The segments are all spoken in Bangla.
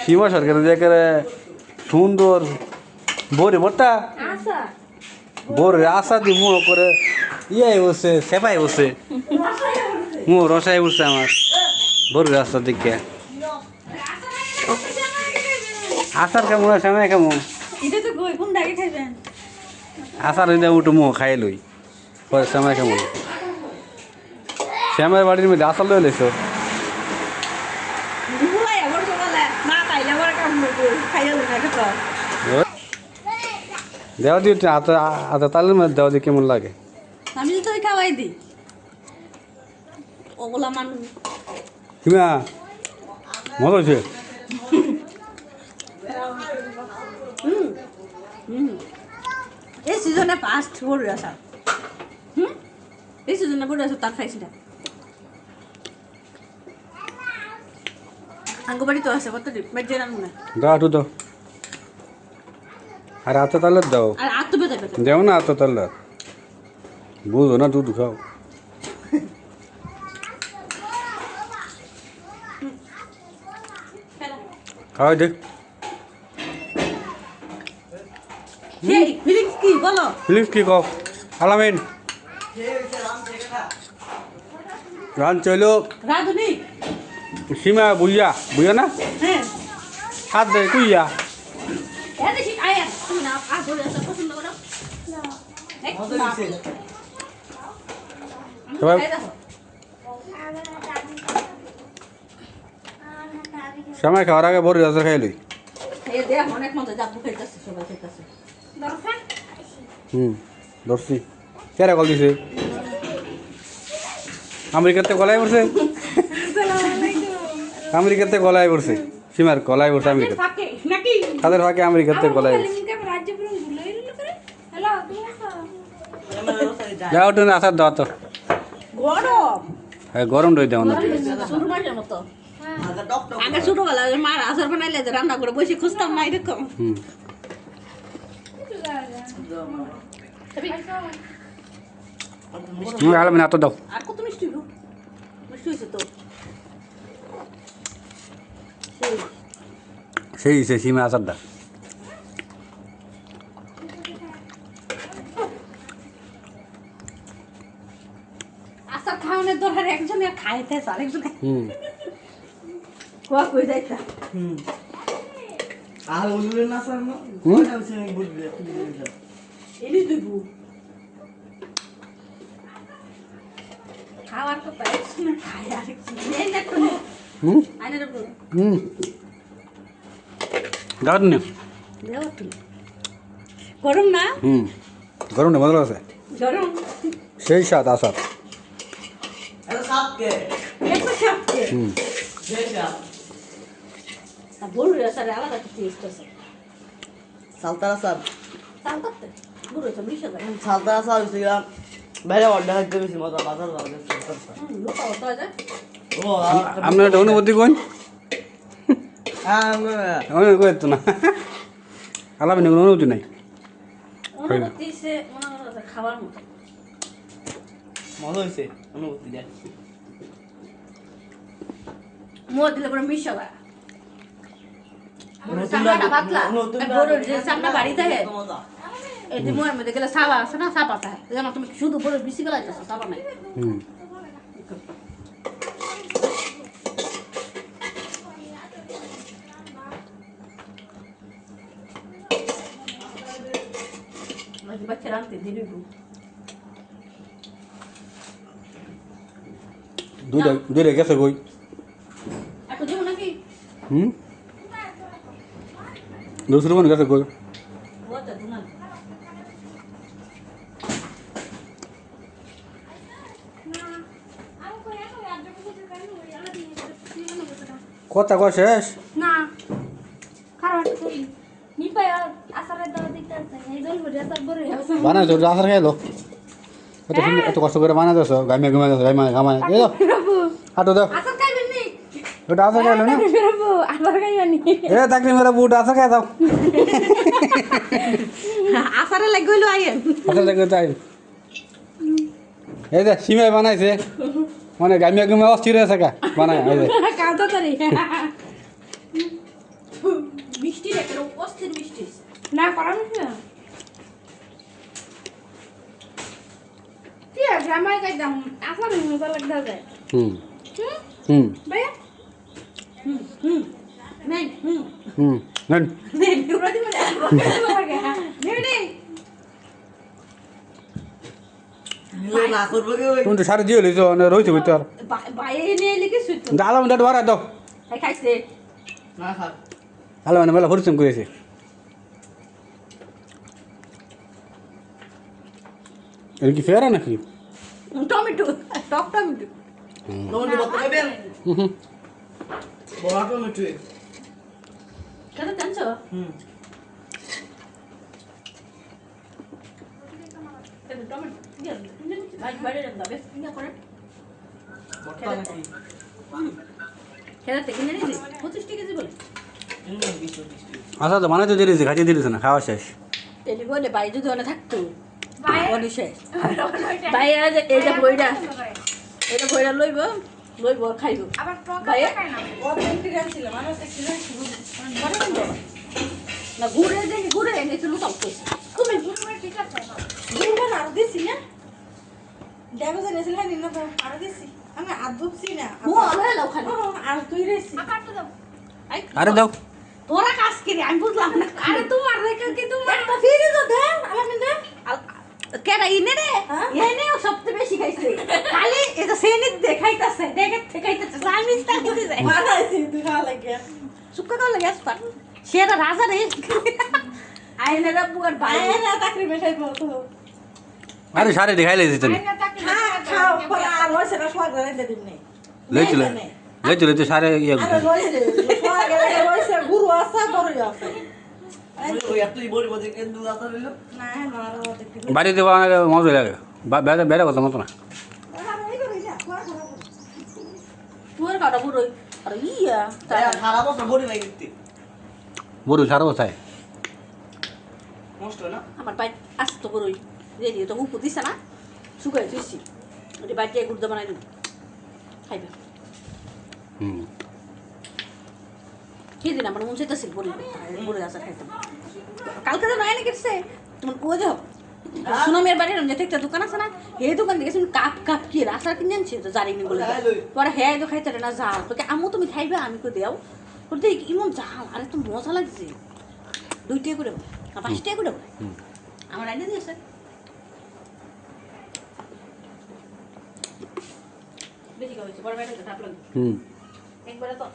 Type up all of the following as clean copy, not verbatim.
সীমা সরকার যে সুন্দর বরে ভর্তা বরে আশা দিয়ে মুখ করে বসে সেপাই বসে রসাই উঠছে আমার বরে রাস্তার দিকে আচার কেমন শ্যামাই কেমন আচার উঠে মুখ খাই লই পরে শ্যামাই কেমন শ্যামের বাড়ির মধ্যে আচার লই লেছো দেওয়া দিও আধা তালের মধ্যে দেওয়া দিয়ে কেমন লাগে আমি তো খাওয়াই দিই ওগুলা মানুষ কিমা মজা হয়েছে এই সিজনে ফার্স্ট বড় আসা এই সিজনে বড় আসা তার খাইছি না আঙ্গবাড়ি তো আছে কত মেজে রাখবো না দাও একটু দাও আর আতো তালের দাও আর আত্ম বেঁধে দেও না আতো তালের বুঝো না দুধ খাও খাওয়াই দেখ ফিলিংস কি বলো ফিলিংস কি কও আলামিন রান চলো রাধুনি সীমা বুইয়া না হ্যাঁ হাত দে কুইয়া এই দেখি আয়া তুমি না আ বলে আসা পছন্দ করো সবাই সময় খাওয়ার আগে বড় রাস্তা খাই লই অনেক মজা যাবো খাইতেছে সবাই খাইতেছে ধরছি কেরা কল দিছে আমেরিকাতে গলায় পড়ছে আমেরিকাতে গলায় পড়ছে সীমার গলায় পড়ছে আমেরিকা তাদের ফাঁকে আমেরিকাতে গলায় পড়ছে যাও তো আসার দাও তো গরম হ্যাঁ গরম রই দাও না শুরু মাসের মতো আগে ছোটবেলা মার আচার বানাইলে যে রান্না করে বসে খুঁজতাম না এরকম আলামিন এত দাও আর কত মিষ্টি গো মিষ্টি হয়েছে তো সেই সে সীমা আচারটা আচার খাওয়ানোর দরকার একজনে খাইতে আরেকজন কোয়া কই যাইতা আর উলুলে না স্যার না ওটা হচ্ছে আমি বুঝলে এলি দিব খাওয়ার তো পাইছ না খাই আরেকজন এই না তো আইনে দেব দাও না দেও তুই গরম না গরম না মজা আছে গরম সেই স্বাদ আচার এটা সাপকে একটু খাপকে দেশা বড় আচার আলাদা টেস্ট আছে সালতারা স্যার তালতাতে বড় আচার মিশে যায় সালতারা স্যার হচ্ছে বাইরে অর্ডার করতে বেশি মজা বাজার লাগে লোটা হতো আজ ও আপনার একটা অনুভূতি কোন অনুভূতি করতো না আলামিন অনুভূতি নাই অনুভূতি সে মনে করো খাবার মতো মজা হয়েছে অনুভূতি দেখ মোয়া দিলে পরে মিশা যায় সামনাটা পাতলা বড় যে সামনা বাড়ি থাকে এই যে মোয়ার মধ্যে গেলে সাবা আছে না সাবা থাকে যেন তুমি শুধু বড় বেশি গলাইতেছো সাবা নাই বাচ্চারা আনতে দিয়ে দিব দুইটা গেছে কই এখন যাবো নাকি দুশো মান গেছে কই ওটা দুনা কথা কয় শেষ না খারাপ করি নিপাই আসারে দাও দিতে আছে এই জল ভরে আসার বড় আছে বানাইছো আচার খাইলো এত কষ্ট করে বানাইছ গামিয়া গামায় এই দাও প্রভু হাঁটো দাও আসার খাইবেন নি ওটা আচার খাইলো না প্রভু আসার খাইবেন নি এ তাকলি মেরা বুট আচার খাই দাও আসারে লাগ গইলো আইয়েন আচার লাগে তাই এই যে সিমাই বানাইছে মানে গামিয়া অস্থির আছে কা বানায় এই যে কাঁদো তারি মজা লাগতে যায় হুম হুম ভাইয়া নেই হুম নেন নেই পুরো দিন না করবো কি ওই তুমি তো সারে দিয়ে লইছো না রইছে কইতে আর বাইরে নিয়ে লিখে সুইত আলাম দাঁড় বাড়া দাও খাইছে না খা আলাম মেলা পরিশ্রম করেছে এটা কি ফেরা নাকি টমেটো টক টমেটো টমেটো কত খাবেন হুম বড় টমেটো কেন জানছো টমেটো বাইরে যাবে ইয়া করে বড়টা নাকি খেলাতে কিনে নিয়েছি 25 কেজি বলে আচ্ছা তো বানাইতে দিয়েছে খাইতে দিয়েছে না খাওয়া শেষ এটি বলে ভাই যদি অনেক থাকতো ভাই বলি শেষ ভাই আজ এইটা বইটা এটা বইটা লইব খাইব আবার টক ভাইয়া? খায় না না ঘুরে এনেছিল সব কইছে তুমি গুড় ঠিক আছে গুড় আরো দিছি না দেবো জানিয়েছিল হ্যাঁ নিন্ন আরো দিছি আমি আর ধুপছি না ও আলো এলো খালি আর তুই রেছি কাটতে দাও আরে দাও তোরা কাজ করি আমি বুঝলাম না আরে তোমার রেখে কি তোমার একটা ফিরে তো দে আলামিন দে কেডা ইনে রে এনে সবচেয়ে বেশি খাইছে খালি এটা সেনিত দেখাইতাছে দেখে খাইতাছে আমি তা দিতে যাই মারাইছি তুই খাওয়া লাগে সুক্কা দাও লাগে আসপার সেরা রাজা রে আইনে রা বুয়ার ভাই আয় না তাকরি মেশাই বলতো আরে সারে দেখাই লাইছি তুমি আইনা তাকে খাও পরে আর লইছে না সোয়াগ রেন্দে দিন নেই লইছিল সারে ইয়ে আরে লইছে সোয়াগ লইছে গুরু আছে বড়ই আছে ওই এতই বড় বড় কিন্তু আতা রইল না না আর দেখি বাড়িতে অনেক মজা লাগে বেড়া বেড়া কথা মতো না এই করে যা কোয়া খারাপ তোর কাটা বুড়োই আর ইয়া তাই খারাপ অবস্থা বড় লাগে দেখতে বড় সারা বসায় নষ্ট না আমার বাইক আসতো বুড়োই রেডি তো উপর দিছে না শুকাই তুইছি ওটি বাইক দিয়ে গুড়দা বানাই দিবি খাইবে হুম খেয়ে দিন আমার মন চাইতেছিল বুড়ি আসা খাইতাম কালকে তো নয় না গেছে তোমার ও যাও সুনামের বাড়ির যেটা একটা দোকান আছে না এই দোকান থেকে কাপ কি রাস্তা কিনে আনছি তো জারিনি বলে পরে হ্যাঁ তো খাইতে না জাল তোকে আমু তুমি খাইবে আমি করে দেও বলতে ইমন জাল আরে তো মজা লাগছে 2 টাকা করে 5 টাকা করে আমার আইনে দিয়েছে বেশি খাওয়াইছে বড় বাইরে ধাপ লাগবে হুম একবারে তো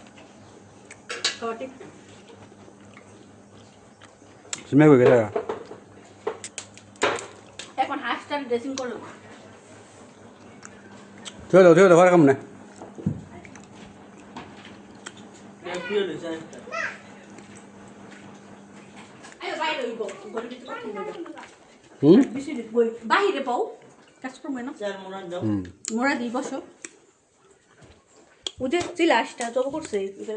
খাওয়া ঠিক সিমে কই গেলা এখন হাঁসটার ড্রেসিং করলো চলো ঘরে কাম না প্রিয় লইছে আরে বাইরে হইব ঘরে ভিতরে পাঠিয়ে দেব হুম বেশি বই বাইরে পাও কাজ করবে না চার মোড়া দাও হুম মোরা দিই বসো ওদের চিলাসটা জব করছে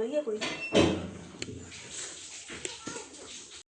ইয়ে করি